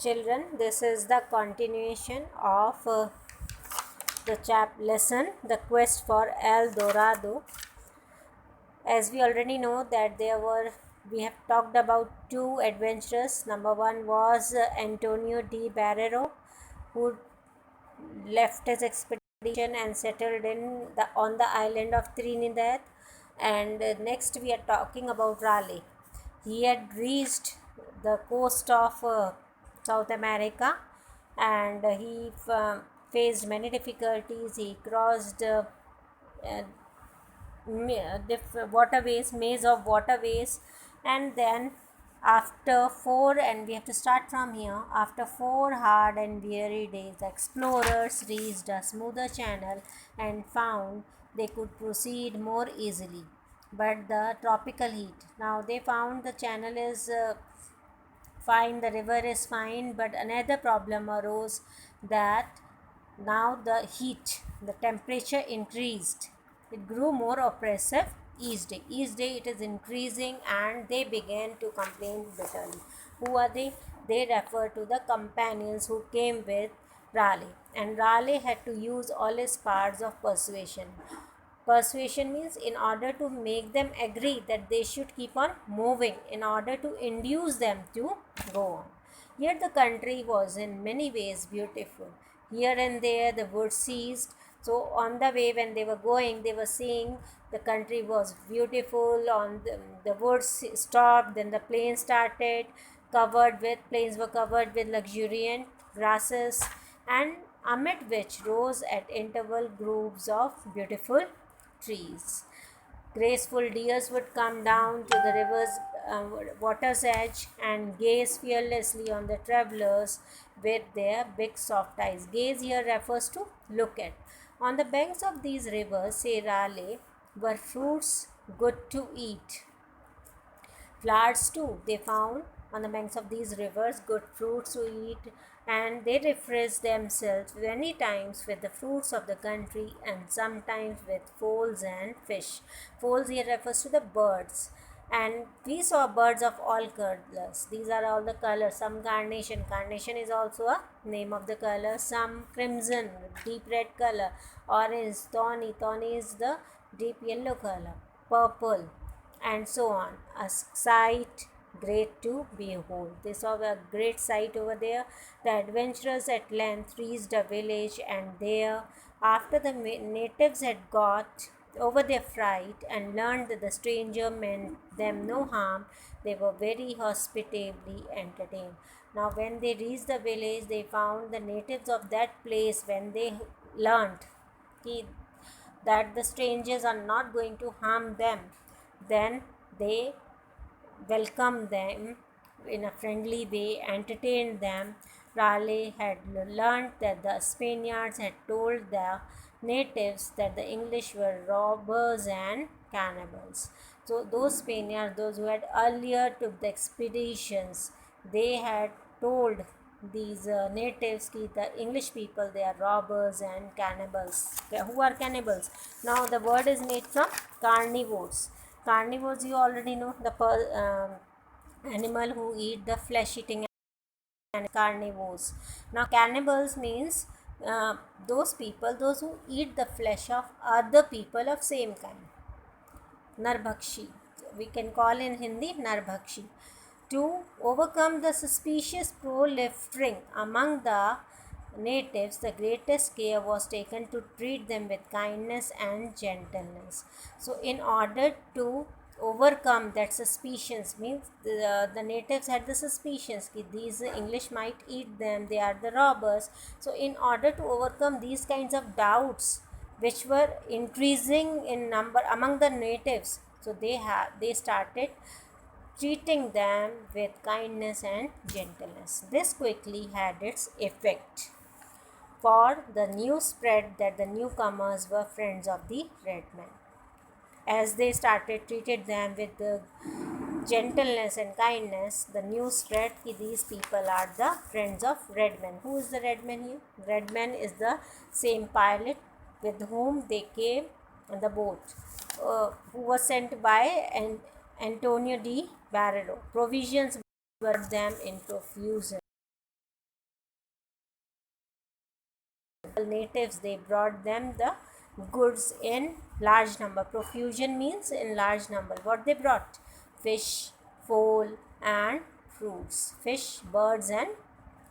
Children, this is the continuation of the lesson, The Quest for El Dorado. As we already know that we have talked about two adventurers. Number one was Antonio de Barrero, who left his expedition and settled on the island of Trinidad. And next we are talking about Raleigh. He had reached the coast of South America, and he faced many difficulties. He crossed uh, maze of waterways, and then after four, and we have to start from here, after 4 hard and weary days, the explorers reached a smoother channel and found they could proceed more easily. But the tropical heat, now they found the channel is fine, the river is fine, but another problem arose, that now the heat, the temperature increased. It grew more oppressive each day. Each day it is increasing, and they began to complain bitterly. Who are they? They refer to the companions who came with Raleigh, and Raleigh had to use all his powers of persuasion. Persuasion means in order to make them agree that they should keep on moving, in order to induce them to go on. Yet the country was in many ways beautiful. Here and there the woods ceased. So on the way, when they were going, they were seeing the country was beautiful. On the woods stopped, then the plains were covered with luxuriant grasses, and amid which rose at interval groves of beautiful trees. Graceful deers would come down to the river's water's edge and gaze fearlessly on the travelers with their big soft eyes. Gaze here refers to look at. On the banks of these rivers, say Raleigh, were fruits good to eat. Flowers too, they found on the banks of these rivers, good fruits to eat, and they refreshed themselves many times with the fruits of the country and sometimes with foals and fish. Foals here refers to the birds. And we saw birds of all colors. These are all the colors. Some carnation. Carnation is also a name of the color. Some crimson, deep red color. Orange, tawny. Tawny is the deep yellow color. Purple, and so on. A sight great to behold. They saw a great sight over there. The adventurers at length reached a village, and there, after the natives had got over their fright and learned that the stranger meant them no harm, they were very hospitably entertained. Now, when they reached the village, they found the natives of that place, when they learned that the strangers are not going to harm them, then they welcomed them in a friendly way, entertained them. Raleigh had learned that the Spaniards had told the natives that the English were robbers and cannibals. So those Spaniards, those who had earlier took the expeditions, they had told these natives ki the English people, they are robbers and cannibals. Who are cannibals? Now the word is made from carnivores. Carnivores, you already know, the animal who eat the flesh eating and carnivores. Now cannibals means those people, those who eat the flesh of other people of same kind. Narbhakshi, we can call in Hindi Narbhakshi. To overcome the suspicious proliferating among the natives, the greatest care was taken to treat them with kindness and gentleness. So, in order to overcome that suspicions, means the natives had the suspicions that these English might eat them, they are the robbers. So, in order to overcome these kinds of doubts, which were increasing in number among the natives, so they started treating them with kindness and gentleness. This quickly had its effect, for the news spread that the newcomers were friends of the red men. As they started treated them with the gentleness and kindness, the news spread that these people are the friends of red men. Who is the red man here? Red man is the same pilot with whom they came on the boat, who was sent by Antonio de Barrero. Provisions were them in profusion. natives, they brought them the goods in large number. Profusion means in large number. What they brought? Fish, fowl, and fruits. Fish, birds, and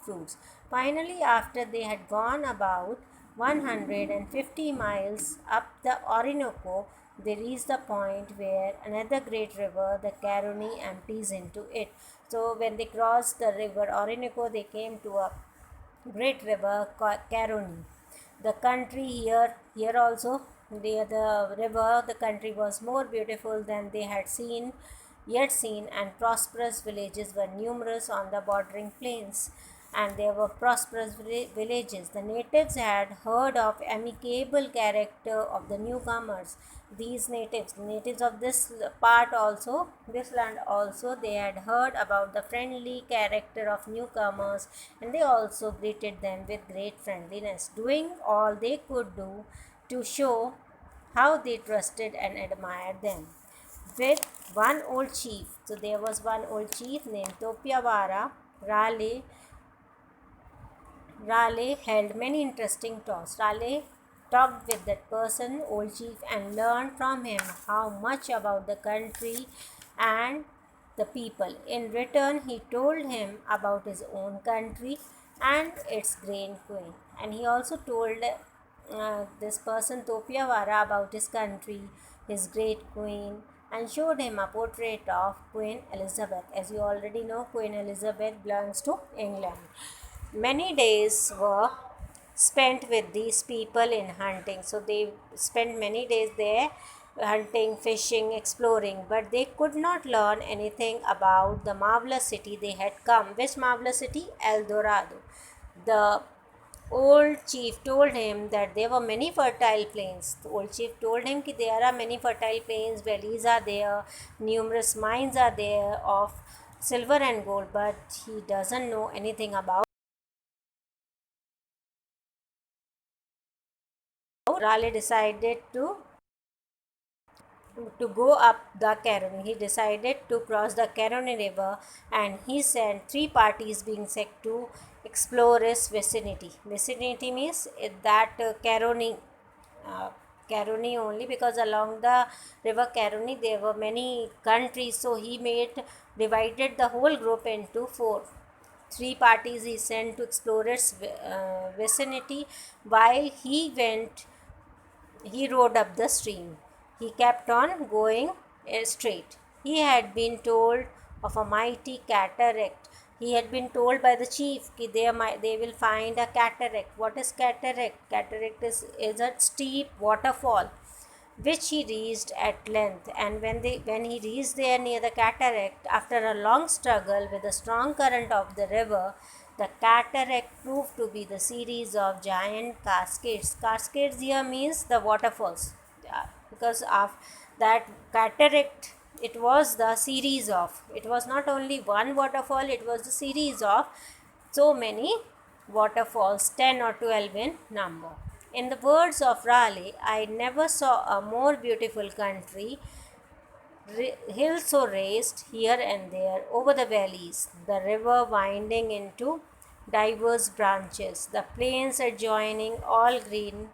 fruits. Finally, after they had gone about 150 miles up the Orinoco, they reached the point where another great river, the Caroni, empties into it. So, when they crossed the river Orinoco, they came to a great river Caroni. The country here also, near the river, the country was more beautiful than they had yet seen, and prosperous villages were numerous on the bordering plains. And there were prosperous villages. The natives had heard of amicable character of the newcomers. These natives of this part also, this land also, they had heard about the friendly character of newcomers, and they also greeted them with great friendliness, doing all they could do to show how they trusted and admired them. With one old chief, so there was one old chief named Topiawara. Raleigh held many interesting talks. Raleigh talked with that person, old chief, and learned from him how much about the country and the people. In return, he told him about his own country and its great queen. And he also told this person, Topiawara, about his country, his great queen, and showed him a portrait of Queen Elizabeth. As you already know, Queen Elizabeth belongs to England. Many days were spent with these people in hunting. So they spent many days there hunting, fishing, exploring, but they could not learn anything about the marvelous city they had come. Which marvelous city? El Dorado. The old chief told him that there were many fertile plains. The old chief told him that there are many fertile plains, valleys are there, numerous mines are there of silver and gold, but he doesn't know anything about. Raleigh decided to go up the Caroni. He decided to cross the Caroni River, and he sent 3 parties being sent to explore its vicinity. Vicinity means that Caroni. Caroni only, because along the river Caroni there were many countries, so he divided the whole group into 3 parties he sent to explore its vicinity. While he rode up the stream. He kept on going straight. He had been told of a mighty cataract. He had been told by the chief that they will find a cataract. What is cataract? Cataract is a steep waterfall which he reached at length. And when he reached there near the cataract, after a long struggle with the strong current of the river, the cataract proved to be the series of giant cascades. Cascades here means the waterfalls. Because of that cataract, it was the series of, it was not only one waterfall, it was the series of so many waterfalls, 10 or 12 in number. In the words of Raleigh, I never saw a more beautiful country. Hills so raised here and there over the valleys, the river winding into diverse branches, the plains adjoining all green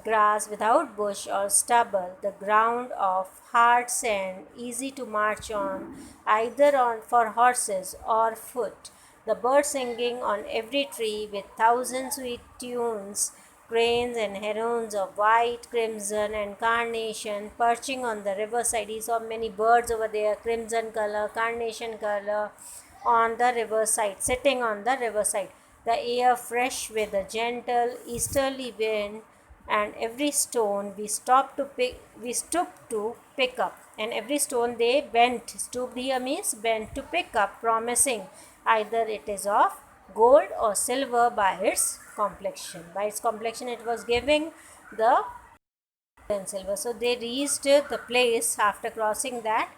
grass without bush or stubble, the ground of hard sand, easy to march on, either for horses or foot, the birds singing on every tree with thousand sweet tunes, cranes and herons of white, crimson, and carnation perching on the riverside. He saw many birds over there, crimson color, carnation color, on the riverside, sitting on the riverside. The air fresh with a gentle easterly wind, and every stone we stooped to pick up, and every stone they bent. Stooped here means bent to pick up, promising either it is of gold or silver by its complexion. By its complexion, it was giving the and silver. So they reached the place after crossing that,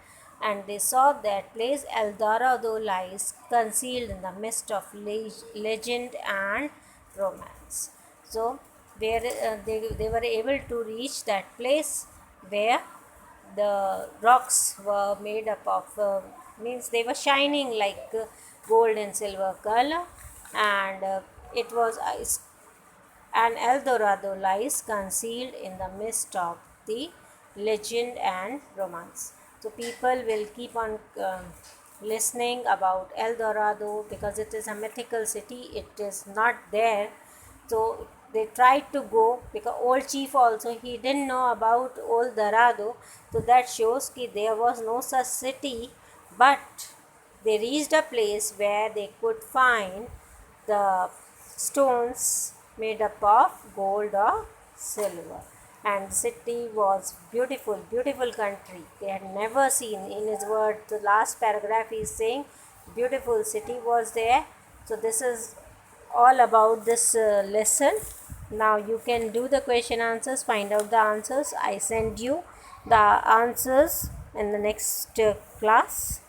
and they saw that place El Dorado lies concealed in the midst of legend and romance. So where they were able to reach that place where the rocks were made up of means they were shining like gold and silver color, and it was and El Dorado lies concealed in the midst of the legend and romance. So people will keep on listening about El Dorado because it is a mythical city. It is not there, so they tried to go because old chief also he didn't know about Old Dorado. So that shows that there was no such city, but they reached a place where they could find the stones made up of gold or silver. And the city was beautiful, beautiful country. They had never seen. In his word, the last paragraph is saying, beautiful city was there. So this is all about this lesson. Now you can do the question answers, find out the answers. I send you the answers in the next class.